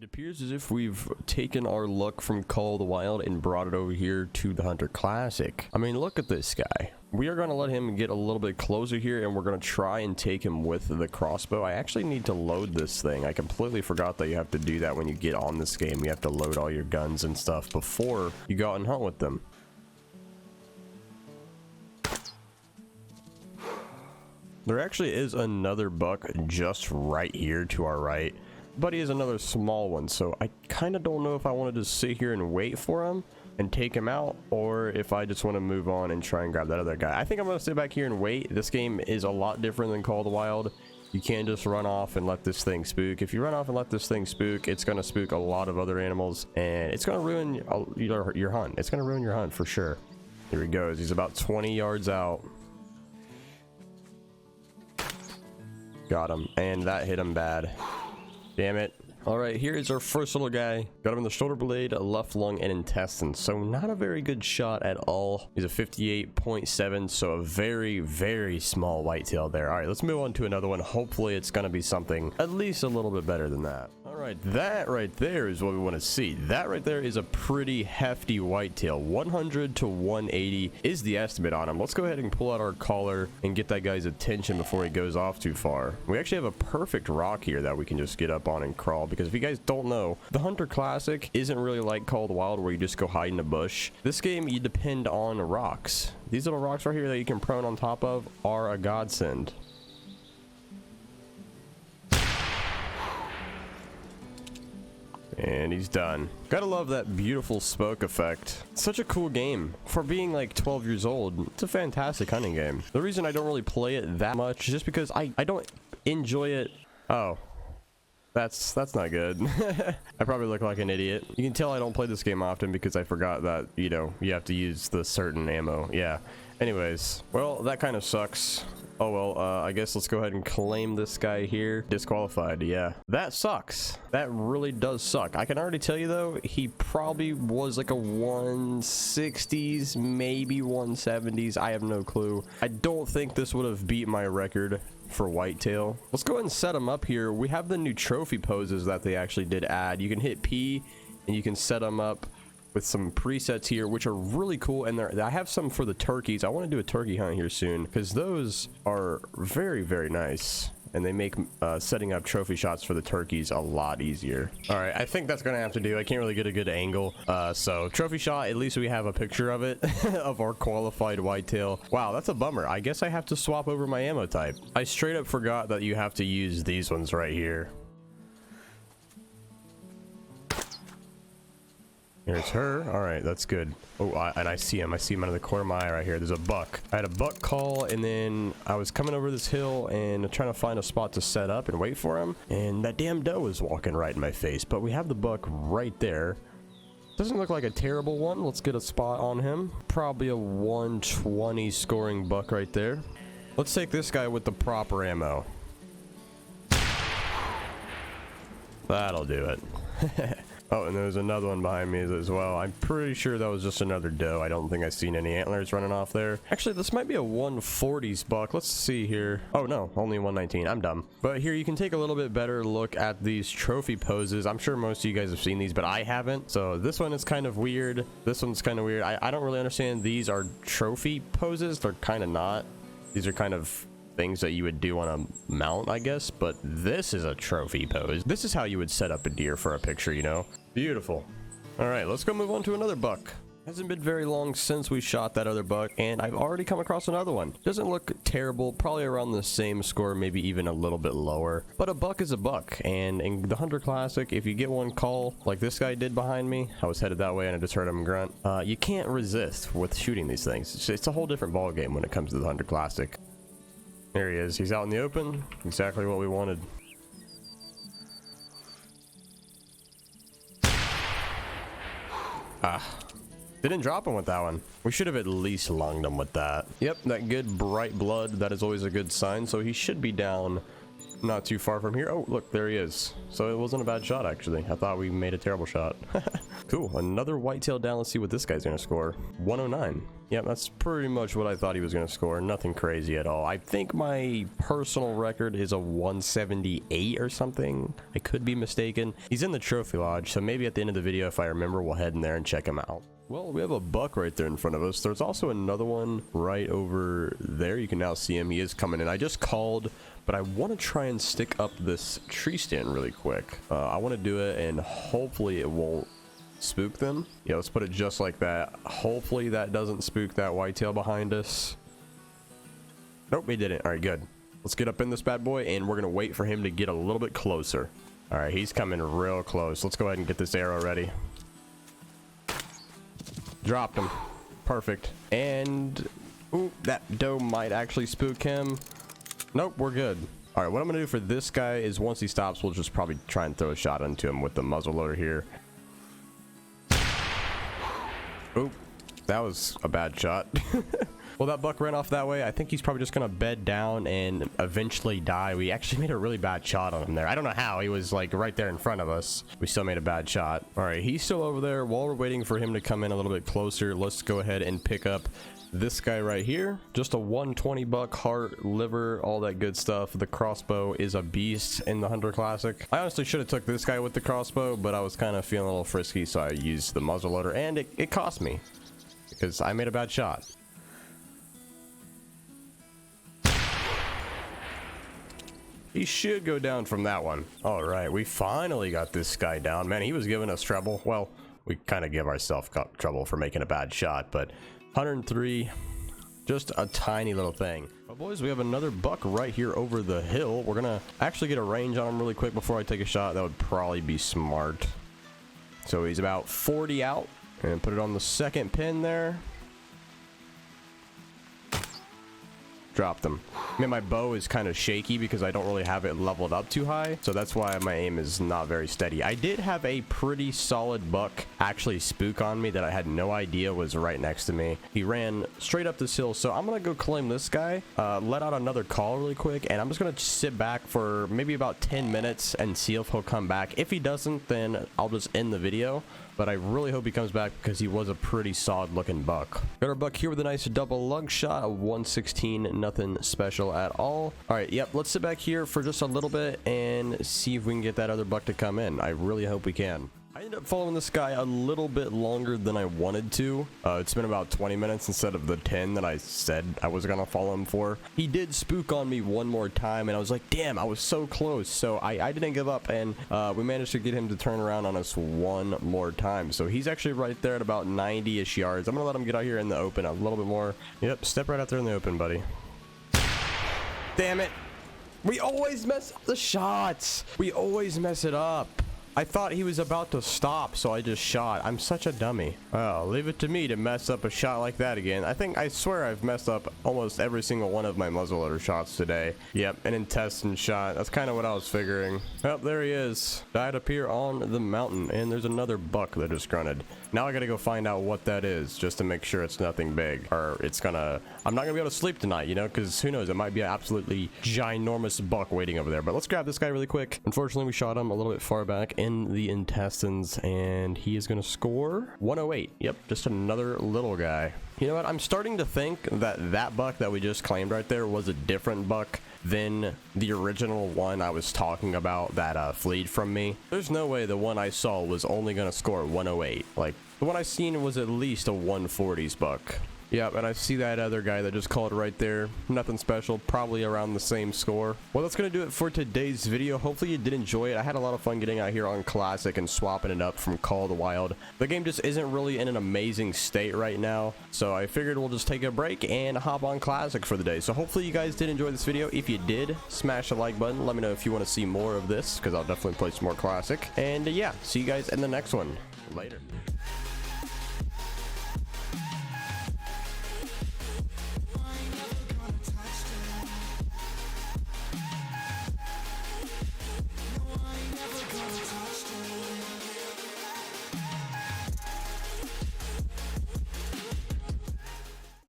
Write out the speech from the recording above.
appears as if we've taken our luck from Call of the Wild and brought it over here to the Hunter Classic. I mean, look at this guy. We are going to let him get a little bit closer here, and we're going to try and take him with the crossbow. I actually need to load this thing. I completely forgot that you have to do that when you get on this game. You have to load all your guns and stuff before you go out and hunt with them. There actually is another buck just right here to our right, but he is another small one, so I kind of don't know if I wanted to sit here and wait for him and take him out, or if I just want to move on and try and grab that other guy. I think I'm going to sit back here and wait. This game is a lot different than Call of the Wild. You can't just run off and let this thing spook. If you run off and let this thing spook, it's going to spook a lot of other animals, and it's going to ruin your hunt. It's going to ruin your hunt for sure. Here he goes. He's about 20 yards out. Got him, and that hit him bad. Damn it. All right, here is our first little guy. Got him in the shoulder blade, left lung, and intestine. So not a very good shot at all. He's a 58.7, so a very, very small whitetail there. All right, let's move on to another one. Hopefully it's going to be something at least a little bit better than that. All right, that right there is what we want to see. That right there is a pretty hefty whitetail. 100 to 180 is the estimate on him. Let's go ahead and pull out our collar and get that guy's attention before he goes off too far. We actually have a perfect rock here that we can just get up on and crawl, because if you guys don't know, the Hunter Classic isn't really like Call of the Wild where you just go hide in a bush. This game, you depend on rocks. These little rocks right here that you can prone on top of are a godsend. And he's done. Gotta love that beautiful smoke effect. Such a cool game. For being like 12 years old, it's a fantastic hunting game. The reason I don't really play it that much is just because I don't enjoy it. Oh. That's not good. I probably look like an idiot. You can tell I don't play this game often because I forgot that, you know, you have to use the certain ammo. Yeah. Anyways, well, that kind of sucks. Oh, well, I guess let's go ahead and claim this guy here. Disqualified, yeah. That sucks. That really does suck. I can already tell you, though, he probably was like a 160s, maybe 170s. I have no clue. I don't think this would have beat my record for whitetail. Let's go ahead and set them up here. We have the new trophy poses that they actually did add. You can hit P, and you can set them up with some presets here, which are really cool, and I have some for the turkeys. I want to do a turkey hunt here soon because those are very, very nice, and they make setting up trophy shots for the turkeys a lot easier. All right, I think that's gonna have to do. I can't really get a good angle, so trophy shot, at least we have a picture of it of our qualified whitetail. Wow, that's a bummer. I guess I have to swap over my ammo type. I straight up forgot that you have to use these ones right here. Here's her. All right, that's good. Oh, and I see him. I see him out of the corner of my eye right here. There's a buck. I had a buck call, and then I was coming over this hill and trying to find a spot to set up and wait for him. And that damn doe was walking right in my face. But we have the buck right there. Doesn't look like a terrible one. Let's get a spot on him. Probably a 120 scoring buck right there. Let's take this guy with the proper ammo. That'll do it. Oh, and there's another one behind me as well. I'm pretty sure that was just another doe. I don't think I've seen any antlers running off there. Actually, this might be a 140s buck. Let's see here. Oh, no, only 119. I'm dumb. But here you can take a little bit better look at these trophy poses. I'm sure most of you guys have seen these, but I haven't. So this one is kind of weird. This one's kind of weird. I don't really understand. These are trophy poses. They're kind of not. These are kind of things that you would do on a mount, I guess, but this is a trophy pose. This is how you would set up a deer for a picture, you know? Beautiful. All right, let's go move on to another buck. Hasn't been very long since we shot that other buck, and I've already come across another one. Doesn't look terrible, probably around the same score, maybe even a little bit lower, but a buck is a buck. And in the Hunter Classic, if you get one call like this guy did behind me, I was headed that way and I just heard him grunt, you can't resist with shooting these things. It's a whole different ball game when it comes to the Hunter Classic. There he is. He's out in the open. Exactly what we wanted. Didn't drop him with that one. We should have at least lunged him with that. Yep, that good bright blood. That is always a good sign. So he should be down not too far from here. Oh, look, there he is. So it wasn't a bad shot, actually. I thought we made a terrible shot. Cool, another whitetail down. Let's see what this guy's gonna score. 109. Yeah, that's pretty much what I thought he was gonna score. Nothing crazy at all. I think my personal record is a 178 or something. I could be mistaken. He's in the trophy lodge, so maybe at the end of the video, if I remember, we'll head in there and check him out. Well, we have a buck right there in front of us. There's also another one right over there. You can now see him. He is coming in. I just called, but I want to try and stick up this tree stand really quick. I want to do it, and hopefully it won't spook them. Yeah, let's put it just like that. Hopefully that doesn't spook that whitetail behind us. Nope, he didn't. All right, good. Let's get up in this bad boy, and we're gonna wait for him to get a little bit closer. All right, he's coming real close. Let's go ahead and get this arrow ready. Dropped him. Perfect. And ooh, that doe might actually spook him. Nope, we're good. All right, what I'm gonna do for this guy is once he stops, we'll just probably try and throw a shot into him with the muzzle loader here. Oop, that was a bad shot. Well, that buck ran off that way. I think he's probably just gonna bed down and eventually die. We actually made a really bad shot on him there. I don't know how. He was like right there in front of us. We still made a bad shot. All right, he's still over there. While we're waiting for him to come in a little bit closer, let's go ahead and pick up this guy right here. Just a 120 buck, heart, liver, all that good stuff. The crossbow is a beast in the Hunter Classic. I honestly should have took this guy with the crossbow, but I was kind of feeling a little frisky, so I used the muzzle loader, and it cost me because I made a bad shot. He should go down from that one. All right, we finally got this guy down. Man, he was giving us trouble. Well, we kind of give ourselves trouble for making a bad shot, but 103, just a tiny little thing. Well, boys, we have another buck right here over the hill. We're gonna actually get a range on him really quick before I take a shot. That would probably be smart. So he's about 40 out, and put it on the second pin there. Dropped him. I mean, my bow is kind of shaky because I don't really have it leveled up too high, so that's why my aim is not very steady. I did have a pretty solid buck actually spook on me that I had no idea was right next to me. He ran straight up this hill, so I'm gonna go claim this guy, let out another call really quick, and I'm just gonna sit back for maybe about 10 minutes and see if he'll come back. If he doesn't, then I'll just end the video. But I really hope he comes back because he was a pretty solid looking buck. Got our buck here with a nice double lug shot, a 116, nothing special at all. All right, yep, let's sit back here for just a little bit and see if we can get that other buck to come in. I really hope we can. I ended up following this guy a little bit longer than I wanted to. It's been about 20 minutes instead of the 10 that I said I was gonna follow him for. He did spook on me one more time, and I was like, damn, I was so close. So I didn't give up, and we managed to get him to turn around on us one more time. So he's actually right there at about 90-ish yards. I'm gonna let him get out here in the open a little bit more. Yep, step right out there in the open, buddy. Damn it. We always mess up the shots. We always mess it up. I thought he was about to stop, so I just shot. I'm such a dummy. Oh, leave it to me to mess up a shot like that again. I swear I've messed up almost every single one of my muzzleloader shots today. Yep, an intestine shot. That's kind of what I was figuring. Oh, there he is. Died up here on the mountain, and there's another buck that just grunted. Now I gotta go find out what that is, just to make sure it's nothing big, or I'm not gonna be able to sleep tonight, you know, because who knows, it might be an absolutely ginormous buck waiting over there. But let's grab this guy really quick. Unfortunately, we shot him a little bit far back in the intestines, and he is gonna score 108. Yep, just another little guy. You know what, I'm starting to think that buck that we just claimed right there was a different buck than the original one I was talking about that fleed from me. There's no way the one I saw was only gonna score 108. Like, the one I seen was at least a 140s buck. Yep, and I see that other guy that just called right there. Nothing special, probably around the same score. Well, that's gonna do it for today's video. Hopefully you did enjoy it. I had a lot of fun getting out here on Classic and swapping it up from Call of the Wild. The game just isn't really in an amazing state right now, so I figured we'll just take a break and hop on Classic for the day. So hopefully you guys did enjoy this video. If you did, smash the like button. Let me know if you want to see more of this, because I'll definitely play some more Classic. And yeah, see you guys in the next one. Later.